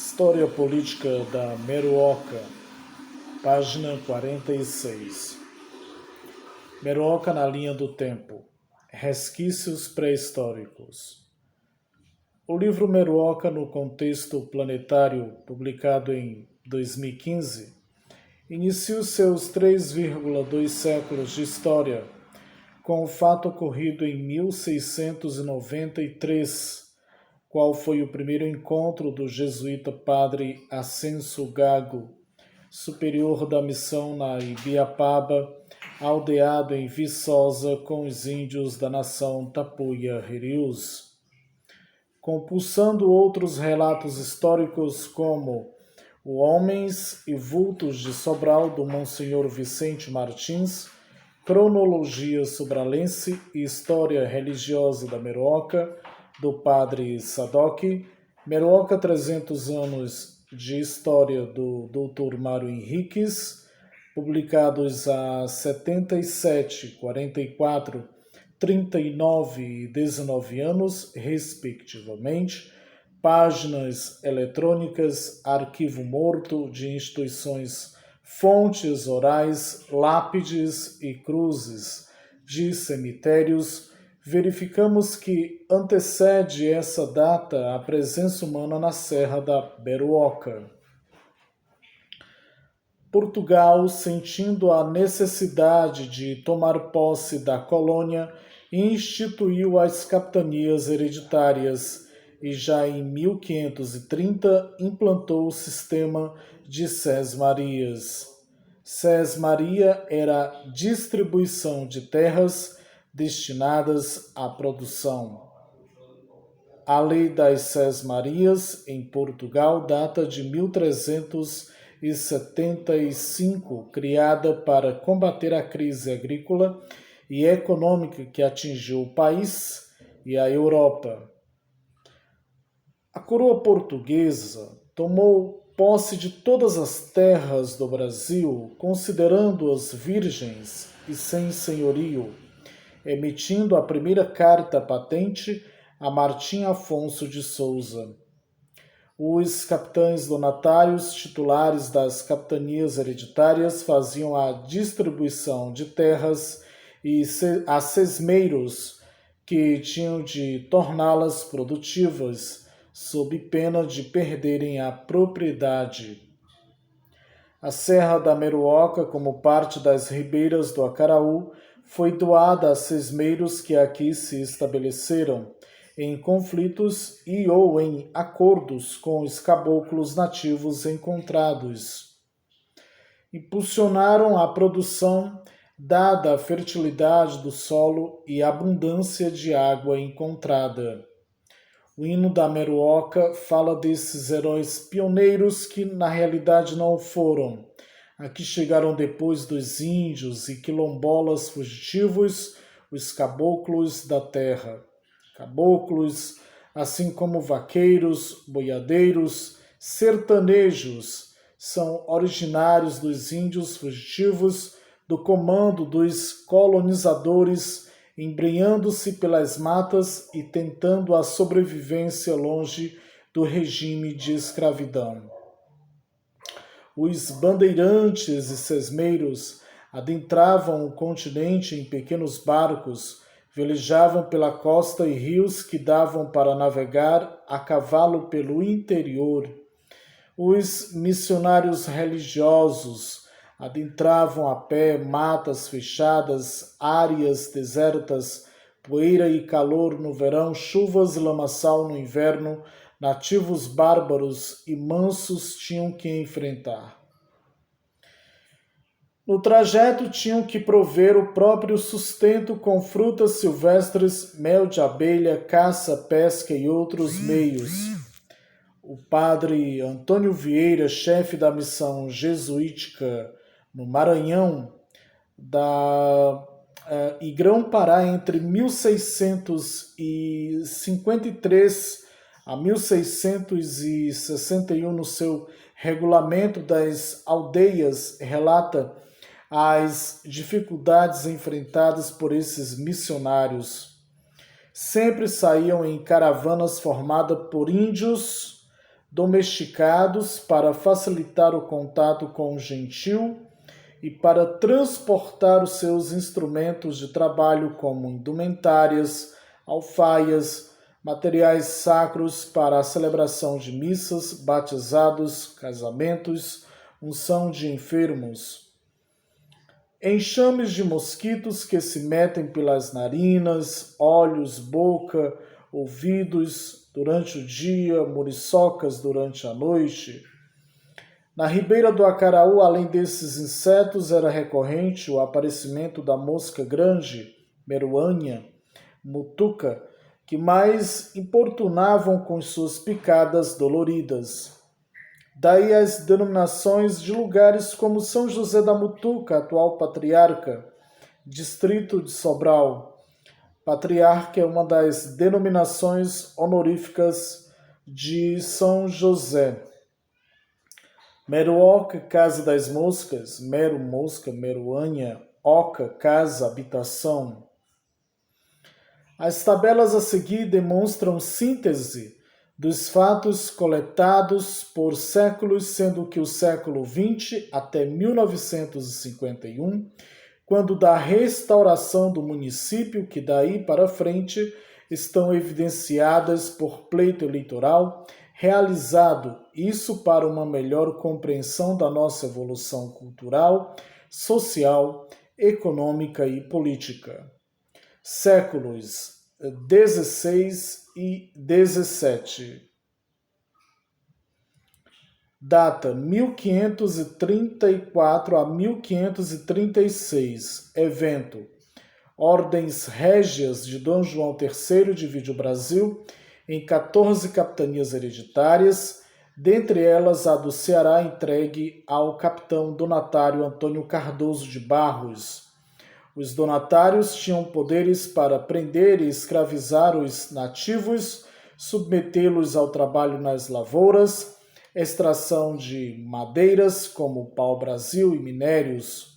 História Política da Meruoca, página 46. Meruoca na linha do tempo. Resquícios pré-históricos. O livro Meruoca no contexto planetário, publicado em 2015, inicia os seus 3,2 séculos de história com o fato ocorrido em 1693, qual foi o primeiro encontro do jesuíta padre Ascenso Gago, superior da missão na Ibiapaba, aldeado em Viçosa com os índios da nação Tapuia-Herius. Compulsando outros relatos históricos como o Homens e Vultos de Sobral, do Monsenhor Vicente Martins, Cronologia Sobralense e História Religiosa da Meruoca, do Padre Sadoc, Meruoca 300 anos de História do Dr. Mário Henriques, publicados a 77, 44, 39 e 19 anos, respectivamente, páginas eletrônicas, arquivo morto de instituições, fontes orais, lápides e cruzes de cemitérios, verificamos que antecede essa data a presença humana na Serra da Meruoca. Portugal, sentindo a necessidade de tomar posse da colônia, instituiu as capitanias hereditárias e já em 1530 implantou o sistema de sesmarias. Sesmaria era a distribuição de terras destinadas à produção. A Lei das Sesmarias em Portugal data de 1375, criada para combater a crise agrícola e econômica que atingiu o país e a Europa. A coroa portuguesa tomou posse de todas as terras do Brasil, considerando-as virgens e sem senhorio, emitindo a primeira carta patente a Martim Afonso de Souza. Os capitães donatários titulares das capitanias hereditárias faziam a distribuição de terras e a sesmeiros, que tinham de torná-las produtivas, sob pena de perderem a propriedade. A Serra da Meruoca, como parte das ribeiras do Acaraú, foi doada a sesmeiros que aqui se estabeleceram, em conflitos e ou em acordos com os caboclos nativos encontrados. Impulsionaram a produção, dada a fertilidade do solo e a abundância de água encontrada. O hino da Meruoca fala desses heróis pioneiros que na realidade não o foram, a que chegaram depois dos índios e quilombolas fugitivos, os caboclos da terra. Caboclos, assim como vaqueiros, boiadeiros, sertanejos, são originários dos índios fugitivos do comando dos colonizadores, embrenhando-se pelas matas e tentando a sobrevivência longe do regime de escravidão. Os bandeirantes e sesmeiros adentravam o continente em pequenos barcos, velejavam pela costa e rios que davam para navegar a cavalo pelo interior. Os missionários religiosos adentravam a pé matas fechadas, áreas desertas, poeira e calor no verão, chuvas e lamaçal no inverno. Nativos bárbaros e mansos tinham que enfrentar. No trajeto tinham que prover o próprio sustento com frutas silvestres, mel de abelha, caça, pesca e outros meios. O padre Antônio Vieira, chefe da missão jesuítica no Maranhão, da Grão-Pará, entre 1653 a 1661, no seu Regulamento das Aldeias, relata as dificuldades enfrentadas por esses missionários. Sempre saíam em caravanas formadas por índios domesticados para facilitar o contato com o gentil e para transportar os seus instrumentos de trabalho como indumentárias, alfaias, materiais sacros para a celebração de missas, batizados, casamentos, unção de enfermos. Enxames de mosquitos que se metem pelas narinas, olhos, boca, ouvidos durante o dia, muriçocas durante a noite. Na ribeira do Acaraú, além desses insetos, era recorrente o aparecimento da mosca grande, meruanha, mutuca, que mais importunavam com suas picadas doloridas. Daí as denominações de lugares como São José da Mutuca, atual patriarca, distrito de Sobral. Patriarca é uma das denominações honoríficas de São José. Meruoca, casa das moscas, mero, mosca, meruanha, oca, casa, habitação. As tabelas a seguir demonstram síntese dos fatos coletados por séculos, sendo que o século XX até 1951, quando da restauração do município, que daí para frente estão evidenciadas por pleito eleitoral, realizado, isso para uma melhor compreensão da nossa evolução cultural, social, econômica e política. Séculos 16 e 17. Data 1534 a 1536. Evento: Ordens Régias de Dom João III divide o Brasil em 14 capitanias hereditárias, dentre elas a do Ceará entregue ao capitão donatário Antônio Cardoso de Barros. Os donatários tinham poderes para prender e escravizar os nativos, submetê-los ao trabalho nas lavouras, extração de madeiras como pau-brasil e minérios.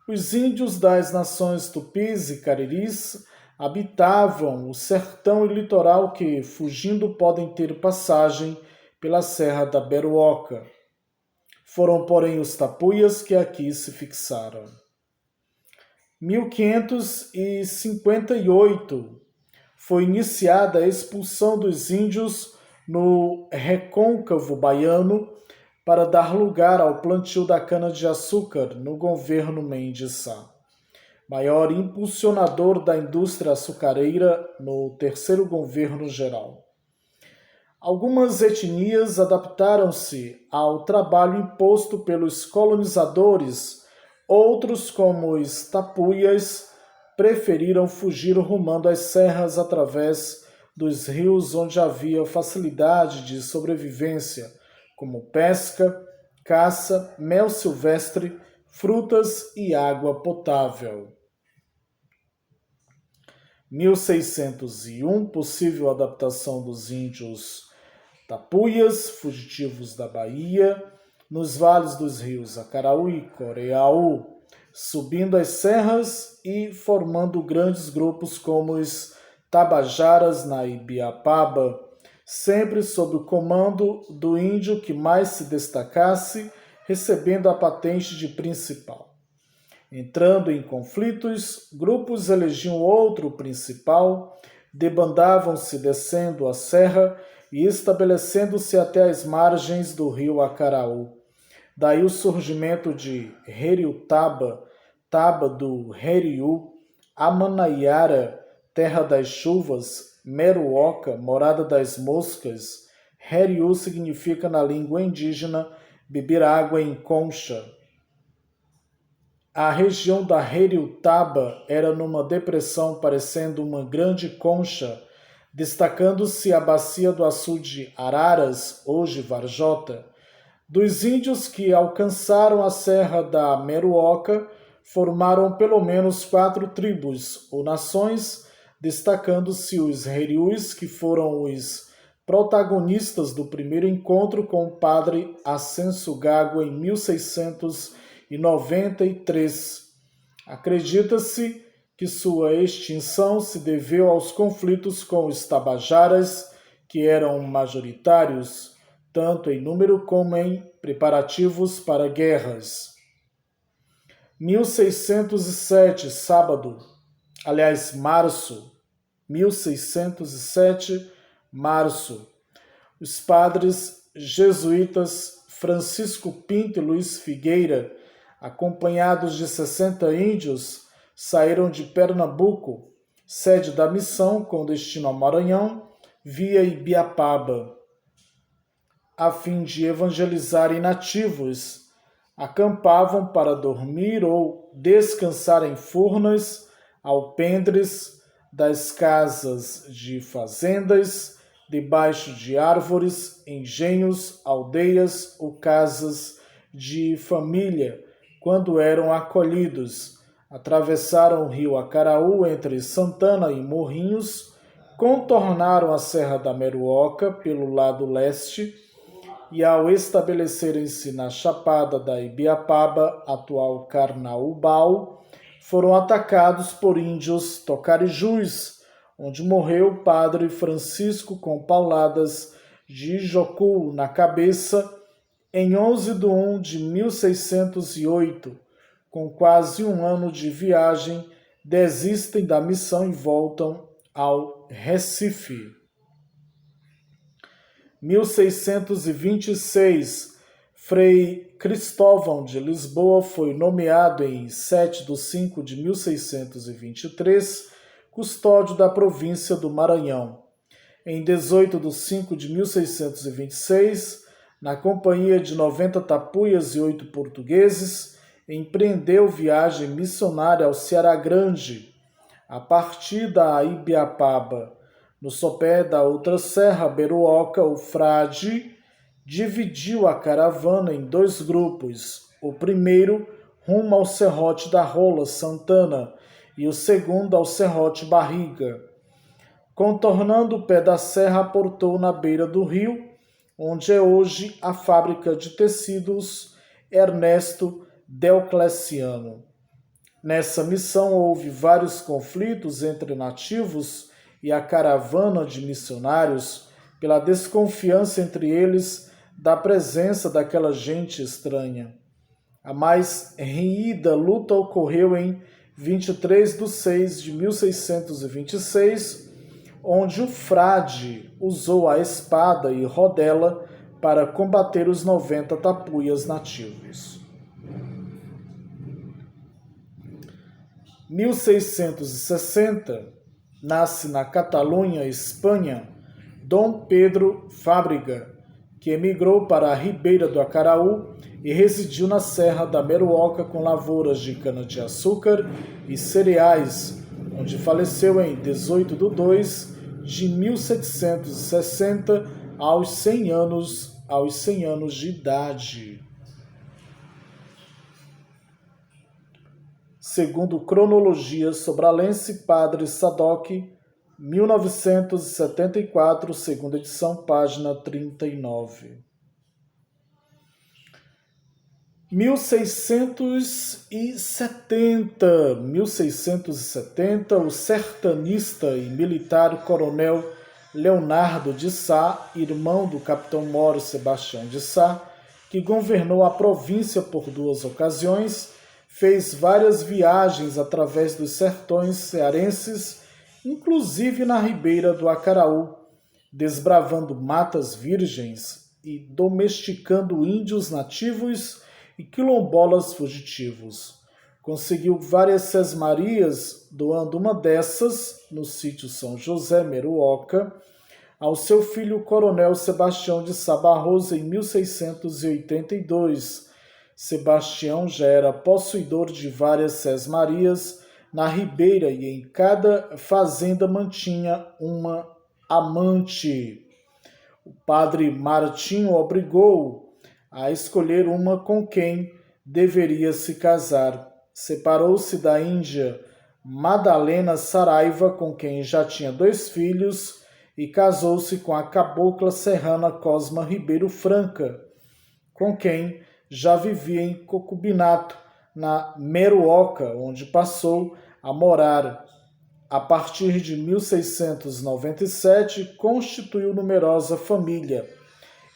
Os índios das nações tupis e cariris habitavam o sertão e litoral que, fugindo, podem ter passagem pela Serra da Beruoca. Foram, porém, os tapuias que aqui se fixaram. 1558 foi iniciada a expulsão dos índios no recôncavo baiano para dar lugar ao plantio da cana-de-açúcar no governo Mendes Sá, maior impulsionador da indústria açucareira no terceiro governo geral. Algumas etnias adaptaram-se ao trabalho imposto pelos colonizadores, outros, como os tapuias, preferiram fugir rumando às serras através dos rios onde havia facilidade de sobrevivência, como pesca, caça, mel silvestre, frutas e água potável. 1601, possível adaptação dos índios tapuias, fugitivos da Bahia, nos vales dos rios Acaraú e Coreaú, subindo as serras e formando grandes grupos como os Tabajaras na Ibiapaba, sempre sob o comando do índio que mais se destacasse, recebendo a patente de principal. Entrando em conflitos, grupos elegiam outro principal, debandavam-se descendo a serra e estabelecendo-se até as margens do rio Acaraú. Daí o surgimento de Heriutaba, Taba do Heriú, Amanaiara, terra das chuvas, Meruoca, morada das moscas. Heriú significa na língua indígena beber água em concha. A região da Heriutaba era numa depressão parecendo uma grande concha, destacando-se a bacia do açude Araras, hoje Varjota. Dos índios que alcançaram a serra da Meruoca, formaram pelo menos 4 tribos ou nações, destacando-se os Heriús, que foram os protagonistas do primeiro encontro com o padre Ascenso Gago em 1693. Acredita-se que sua extinção se deveu aos conflitos com os Tabajaras, que eram majoritários, tanto em número como em preparativos para guerras. 1607, sábado, março, 1607, março, os padres jesuítas Francisco Pinto e Luiz Figueira, acompanhados de 60 índios, saíram de Pernambuco, sede da missão com destino ao Maranhão, via Ibiapaba, a fim de evangelizarem nativos. Acampavam para dormir ou descansar em furnas, alpendres das casas de fazendas, debaixo de árvores, engenhos, aldeias ou casas de família, quando eram acolhidos. Atravessaram o rio Acaraú entre Santana e Morrinhos, contornaram a Serra da Meruoca pelo lado leste e, ao estabelecerem-se na Chapada da Ibiapaba, atual Carnaubal, foram atacados por índios tocarijus, onde morreu o padre Francisco com pauladas de jocu na cabeça em 11 de 1 de 1608. Com quase um ano de viagem, desistem da missão e voltam ao Recife. 1626, Frei Cristóvão de Lisboa foi nomeado em 7 de 5 de 1623 custódio da província do Maranhão. Em 18 de 5 de 1626, na companhia de 90 tapuias e 8 portugueses, empreendeu viagem missionária ao Ceará Grande, a partir da Ibiapaba. No sopé da outra serra, Beruoca, o frade dividiu a caravana em dois grupos, o primeiro rumo ao Serrote da Rola, Santana, e o segundo ao Serrote Barriga. Contornando o pé da serra, aportou na beira do rio, onde é hoje a fábrica de tecidos Ernesto Diocleciano. Nessa missão houve vários conflitos entre nativos e a caravana de missionários pela desconfiança entre eles da presença daquela gente estranha. A mais renhida luta ocorreu em 23 de 6 de 1626, onde o frade usou a espada e rodela para combater os 90 tapuias nativos. 1660, nasce na Catalunha, Espanha, Dom Pedro Fábrega, que emigrou para a Ribeira do Acaraú e residiu na Serra da Meruoca com lavouras de cana-de-açúcar e cereais, onde faleceu em 18 de 2 de 1760 aos 100 anos de idade. Segundo Cronologia Sobralense, Padre Sadoc, 1974, segunda edição, página 39. 1670, o sertanista e militar coronel Leonardo de Sá, irmão do capitão moro Sebastião de Sá, que governou a província por 2 ocasiões, fez várias viagens através dos sertões cearenses, inclusive na ribeira do Acaraú, desbravando matas virgens e domesticando índios nativos e quilombolas fugitivos. Conseguiu várias sesmarias, doando uma dessas, no sítio São José, Meruoca, ao seu filho coronel Sebastião de Sá Barroso em 1682. Sebastião já era possuidor de várias sesmarias na ribeira e em cada fazenda mantinha uma amante. O padre Martinho obrigou-o a escolher uma com quem deveria se casar. Separou-se da índia Madalena Saraiva, com quem já tinha 2 filhos, e casou-se com a cabocla serrana Cosma Ribeiro Franca, com quem já vivia em concubinato na Meruoca, onde passou a morar. a partir de 1697, constituiu numerosa família.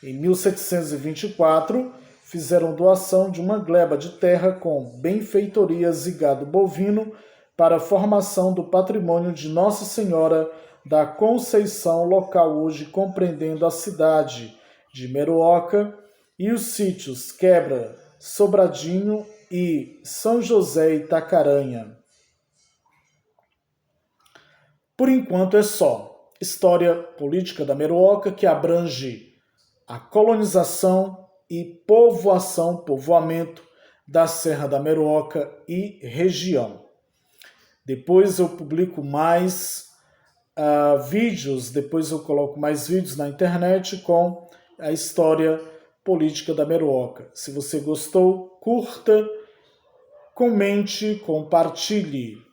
Em 1724, fizeram doação de uma gleba de terra com benfeitorias e gado bovino para a formação do patrimônio de Nossa Senhora da Conceição, local hoje compreendendo a cidade de Meruoca e os sítios Quebra, Sobradinho e São José Itacaranha. Por enquanto é só. História política da Meruoca, que abrange a colonização e povoamento da Serra da Meruoca e região. Depois eu publico mais vídeos, depois eu coloco mais vídeos na internet com a história política da Meruoca. Se você gostou, curta, comente, compartilhe.